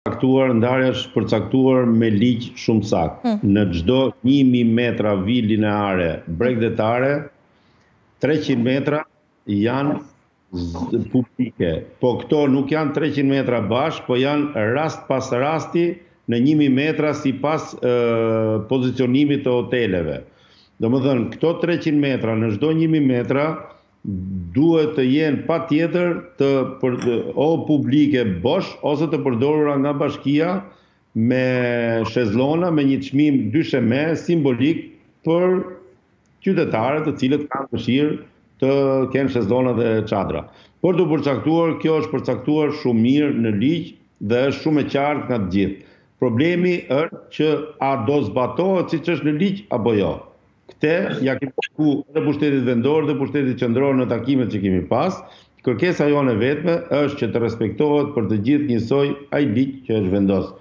përcaktuar, ndarja është përcaktuar me ligj shumë saktë. Në çdo 1000 metra vijë lineare bregdetare, 300 metra janë publike. Po këto nuk janë 300 metra bashkë, po janë rast pas rasti në 1000 metra sipas pozicionimit të hoteleve. Domethënë, këto 300 metra në çdo 1000 metra duhet të jenë patjetër o publike bosh ose të përdorura nga bashkia me shezllona me një çmim dysheme simbolik për qytetarët të cilët kanë dëshirë të kenë shezllona dhe çadra. Por të përcaktuar, kjo është përcaktuar shumë mirë në ligj dhe është shumë e qartë nga të gjithë. Problemi është që a do zbatohet siç është në ligj apo jo. Këtë ja kemi shku edhe pushtetit vendor dhe pushtetit qendror në takimet që kemi pas. Kërkesa jone vetme është që të respektohet për të gjithë njësoj ai ligj që është vendosur.